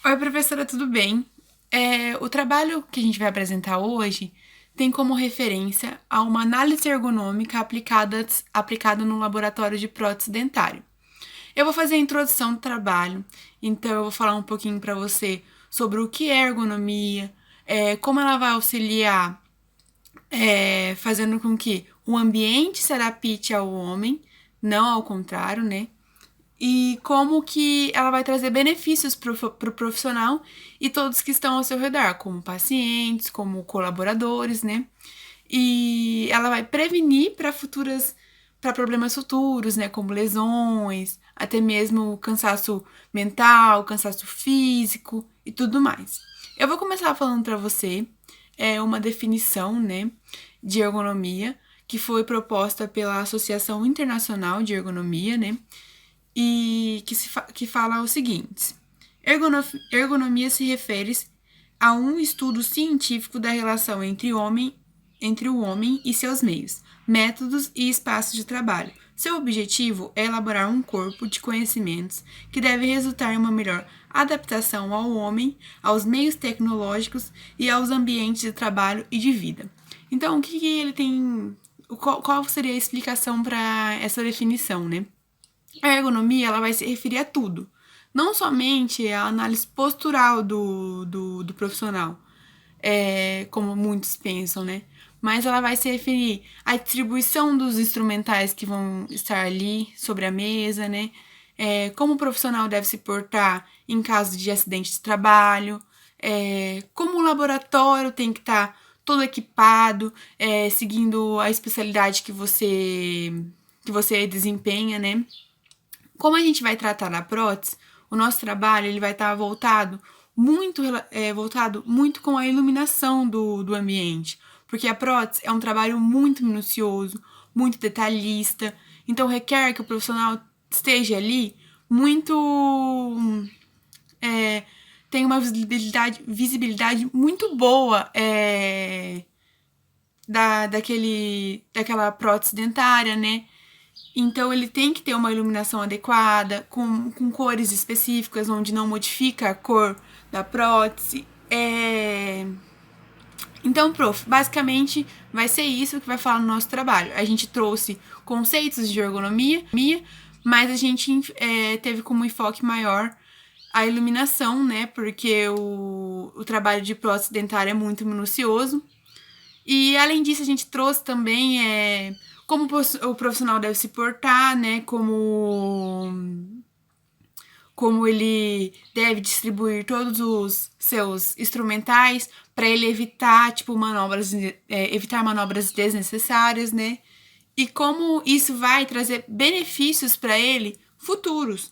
Oi, professora, tudo bem? O trabalho que a gente vai apresentar hoje tem como referência a uma análise ergonômica aplicada no laboratório de prótese dentário. Eu vou fazer a introdução do trabalho, então eu vou falar um pouquinho para você sobre o que é ergonomia, como ela vai auxiliar, fazendo com que o ambiente se adapte ao homem, não ao contrário, né? E como que ela vai trazer benefícios para o profissional e todos que estão ao seu redor, como pacientes, como colaboradores, né? E ela vai prevenir para problemas futuros, né? Como lesões, até mesmo cansaço mental, cansaço físico e tudo mais. Eu vou começar falando para você uma definição, né, de ergonomia que foi proposta pela Associação Internacional de Ergonomia, né? E que fala o seguinte: ergonomia se refere a um estudo científico da relação entre o homem e seus meios, métodos e espaços de trabalho. Seu objetivo é elaborar um corpo de conhecimentos que deve resultar em uma melhor adaptação ao homem, aos meios tecnológicos e aos ambientes de trabalho e de vida. Então, o que ele tem. Qual seria a explicação para essa definição, né? A ergonomia ela vai se referir a tudo, não somente a análise postural do profissional, como muitos pensam, né? Mas ela vai se referir à distribuição dos instrumentais que vão estar ali sobre a mesa, né? Como o profissional deve se portar em caso de acidente de trabalho, como o laboratório tem que estar todo equipado, seguindo a especialidade que você desempenha, né? Como a gente vai tratar da prótese, o nosso trabalho ele vai estar voltado muito com a iluminação do ambiente, porque a prótese é um trabalho muito minucioso, muito detalhista, então requer que o profissional esteja ali muito é, tem uma visibilidade muito boa daquela prótese dentária, né? Então ele tem que ter uma iluminação adequada, com cores específicas, onde não modifica a cor da prótese. Então, prof, basicamente vai ser isso que vai falar no nosso trabalho. A gente trouxe conceitos de ergonomia, mas a gente teve como enfoque maior a iluminação, né? Porque o trabalho de prótese dentária é muito minucioso. E além disso, a gente trouxe também como o profissional deve se portar, né? Como ele deve distribuir todos os seus instrumentais para ele evitar, tipo, evitar manobras desnecessárias, né? E como isso vai trazer benefícios para ele futuros.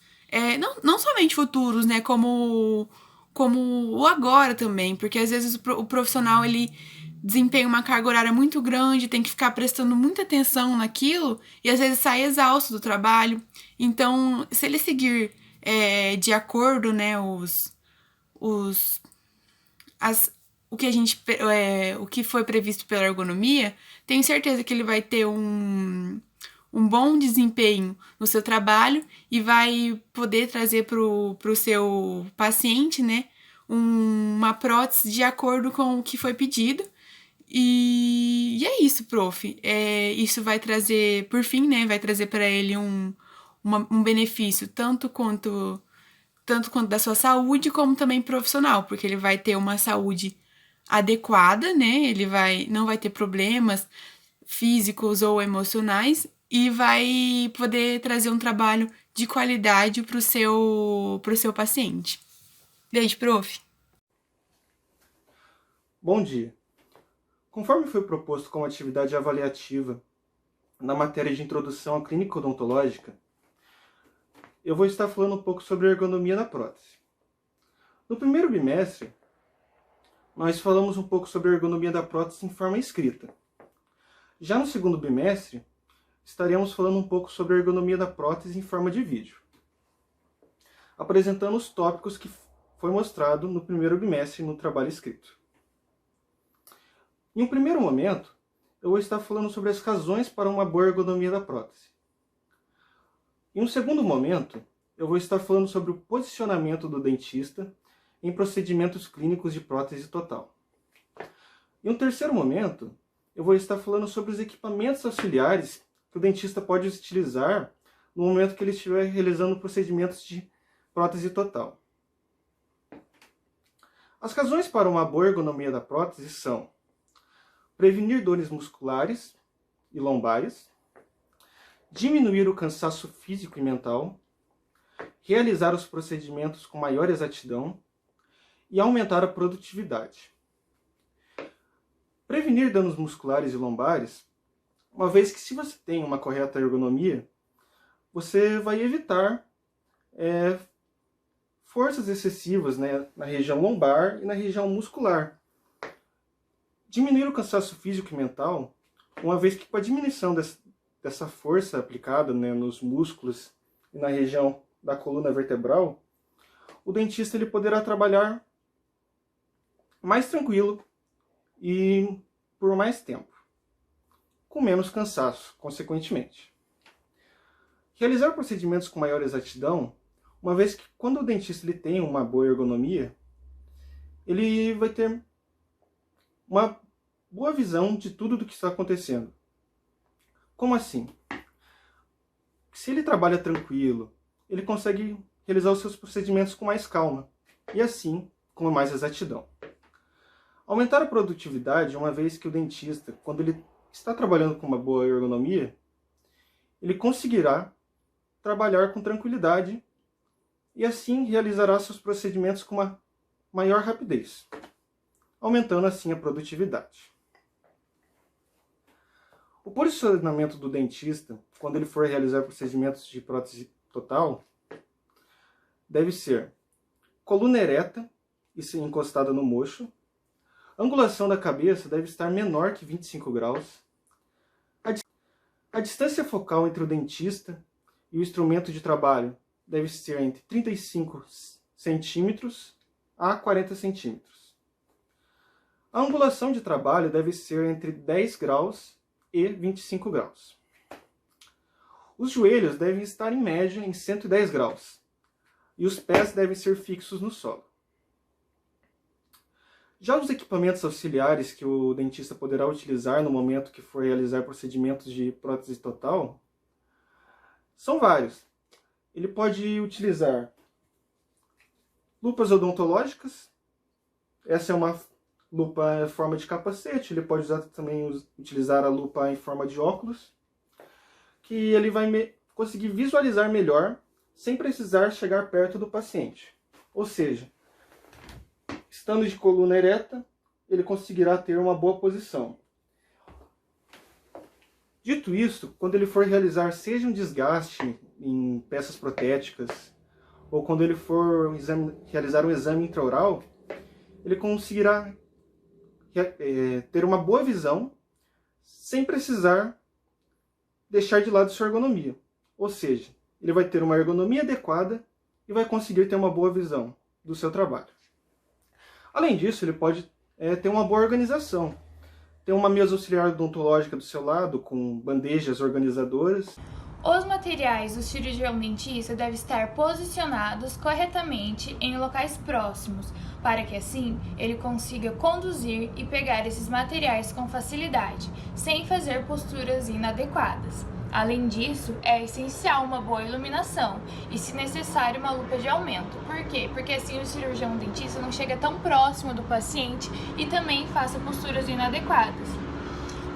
Não somente futuros, né? Como o agora também, porque às vezes o profissional ele desempenha uma carga horária muito grande, tem que ficar prestando muita atenção naquilo e às vezes sai exausto do trabalho. Então, se ele seguir de acordo, né, os, as, o que o que foi previsto pela ergonomia, tenho certeza que ele vai ter um bom desempenho no seu trabalho e vai poder trazer para o seu paciente, né, uma prótese de acordo com o que foi pedido. E é isso, prof. Isso vai trazer, por fim, né, vai trazer para ele um benefício tanto quanto da sua saúde, como também profissional, porque ele vai ter uma saúde adequada, né? Não vai ter problemas físicos ou emocionais e vai poder trazer um trabalho de qualidade pro seu paciente. Beijo, prof. Bom dia. Conforme foi proposto como atividade avaliativa na matéria de Introdução à Clínica Odontológica, eu vou estar falando um pouco sobre a ergonomia da prótese. No primeiro bimestre, nós falamos um pouco sobre a ergonomia da prótese em forma escrita. Já no segundo bimestre, estaremos falando um pouco sobre a ergonomia da prótese em forma de vídeo, apresentando os tópicos que foi mostrado no primeiro bimestre no trabalho escrito. Em um primeiro momento, eu vou estar falando sobre as razões para uma boa ergonomia da prótese. Em um segundo momento, eu vou estar falando sobre o posicionamento do dentista em procedimentos clínicos de prótese total. Em um terceiro momento, eu vou estar falando sobre os equipamentos auxiliares que o dentista pode utilizar no momento que ele estiver realizando procedimentos de prótese total. As razões para uma boa ergonomia da prótese são prevenir dores musculares e lombares, diminuir o cansaço físico e mental, realizar os procedimentos com maior exatidão e aumentar a produtividade. Prevenir danos musculares e lombares, uma vez que se você tem uma correta ergonomia, você vai evitar forças excessivas, né, na região lombar e na região muscular. Diminuir o cansaço físico e mental, uma vez que com a diminuição dessa força aplicada, né, nos músculos e na região da coluna vertebral, o dentista ele poderá trabalhar mais tranquilo e por mais tempo, com menos cansaço, consequentemente. Realizar procedimentos com maior exatidão, uma vez que quando o dentista ele tem uma boa ergonomia, ele vai ter uma boa visão de tudo do que está acontecendo. Como assim? Se ele trabalha tranquilo, ele consegue realizar os seus procedimentos com mais calma e assim com mais exatidão. Aumentar a produtividade, uma vez que o dentista, quando ele está trabalhando com uma boa ergonomia, ele conseguirá trabalhar com tranquilidade e assim realizará seus procedimentos com uma maior rapidez, aumentando assim a produtividade. O posicionamento do dentista, quando ele for realizar procedimentos de prótese total, deve ser coluna ereta e ser encostada no mocho. A angulação da cabeça deve estar menor que 25 graus. A distância focal entre o dentista e o instrumento de trabalho deve ser entre 35 centímetros a 40 centímetros. A angulação de trabalho deve ser entre 10 graus e 25 graus. Os joelhos devem estar em média em 110 graus e os pés devem ser fixos no solo. Já os equipamentos auxiliares que o dentista poderá utilizar no momento que for realizar procedimentos de prótese total são vários. Ele pode utilizar lupas odontológicas, essa é uma lupa em forma de capacete, ele pode também utilizar a lupa em forma de óculos, que ele vai conseguir visualizar melhor sem precisar chegar perto do paciente. Ou seja, estando de coluna ereta, ele conseguirá ter uma boa posição. Dito isso, quando ele for realizar seja um desgaste em peças protéticas, ou quando ele for realizar um exame intraoral, ele conseguirá ter uma boa visão sem precisar deixar de lado sua ergonomia. Ou seja, ele vai ter uma ergonomia adequada e vai conseguir ter uma boa visão do seu trabalho. Além disso, ele pode ter uma boa organização. Ter uma mesa auxiliar odontológica do seu lado, com bandejas organizadoras. Os materiais do cirurgião dentista devem estar posicionados corretamente em locais próximos, para que assim ele consiga conduzir e pegar esses materiais com facilidade, sem fazer posturas inadequadas. Além disso, é essencial uma boa iluminação e, se necessário, uma lupa de aumento. Por quê? Porque assim o cirurgião dentista não chega tão próximo do paciente e também faça posturas inadequadas.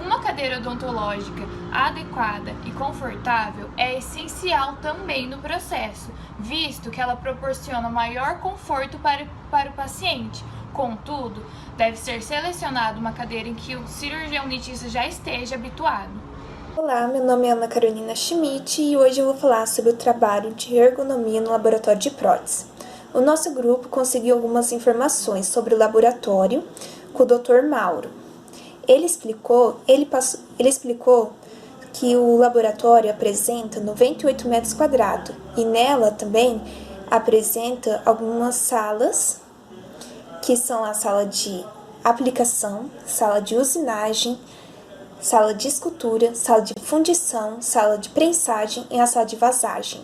Uma cadeira odontológica adequada e confortável é essencial também no processo, visto que ela proporciona maior conforto para o paciente. Contudo, deve ser selecionada uma cadeira em que o cirurgião dentista já esteja habituado. Olá, meu nome é Ana Carolina Schmidt e hoje eu vou falar sobre o trabalho de ergonomia no laboratório de prótese. O nosso grupo conseguiu algumas informações sobre o laboratório com o Dr. Mauro. Ele explicou que o laboratório apresenta 98 metros quadrados e nela também apresenta algumas salas, que são a sala de aplicação, sala de usinagem, sala de escultura, sala de fundição, sala de prensagem e a sala de vasagem.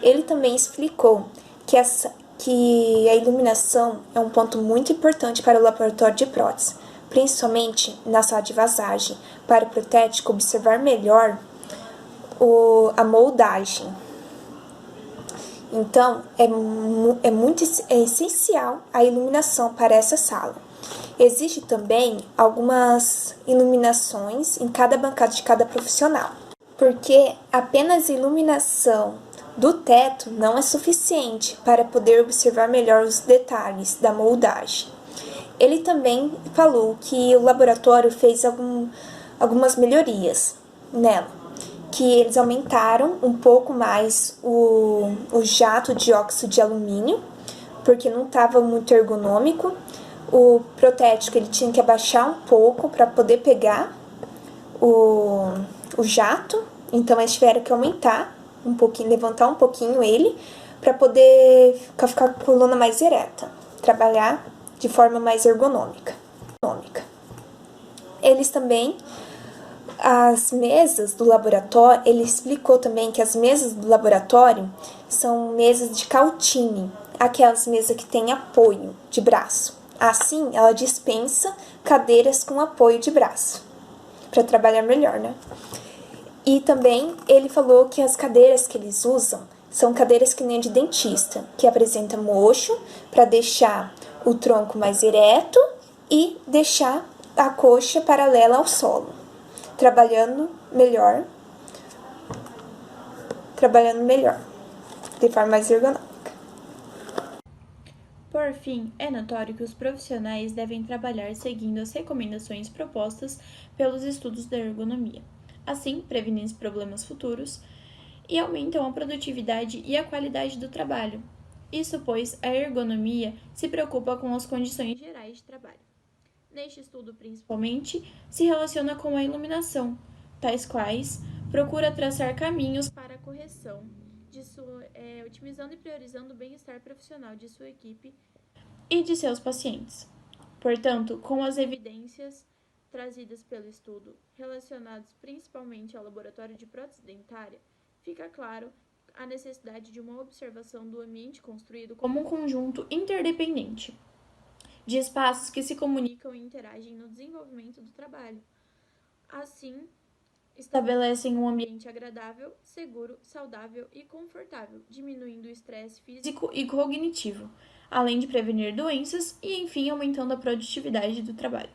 Ele também explicou que a iluminação é um ponto muito importante para o laboratório de prótese, principalmente na sala de vasagem, para o protético observar melhor a moldagem. Então, é essencial a iluminação para essa sala. Existe também algumas iluminações em cada bancada de cada profissional, porque apenas a iluminação do teto não é suficiente para poder observar melhor os detalhes da moldagem. Ele também falou que o laboratório fez algumas melhorias nela, que eles aumentaram um pouco mais o jato de óxido de alumínio, porque não estava muito ergonômico. O protético ele tinha que abaixar um pouco para poder pegar o jato, então eles tiveram que aumentar um pouquinho, levantar um pouquinho ele, para poder ficar com a coluna mais ereta, trabalhar de forma mais ergonômica. Eles também, as mesas do laboratório, ele explicou também que as mesas do laboratório são mesas de Cautini, aquelas mesas que têm apoio de braço. Assim, ela dispensa cadeiras com apoio de braço, para trabalhar melhor, né? E também ele falou que as cadeiras que eles usam são cadeiras que nem de dentista, que apresenta mocho para deixar o tronco mais ereto e deixar a coxa paralela ao solo, trabalhando melhor, de forma mais ergonômica. Por fim, é notório que os profissionais devem trabalhar seguindo as recomendações propostas pelos estudos da ergonomia. Assim, previnem problemas futuros e aumentam a produtividade e a qualidade do trabalho. Isso pois a ergonomia se preocupa com as condições gerais de trabalho. Neste estudo, principalmente, se relaciona com a iluminação, tais quais procura traçar caminhos para a correção, otimizando e priorizando o bem-estar profissional de sua equipe e de seus pacientes. Portanto, com as evidências trazidas pelo estudo, relacionados principalmente ao laboratório de prótese dentária, fica claro a necessidade de uma observação do ambiente construído como um conjunto interdependente de espaços que se comunicam e interagem no desenvolvimento do trabalho. Assim, estabelecem um ambiente agradável, seguro, saudável e confortável, diminuindo o estresse físico e cognitivo, além de prevenir doenças e, enfim, aumentando a produtividade do trabalho.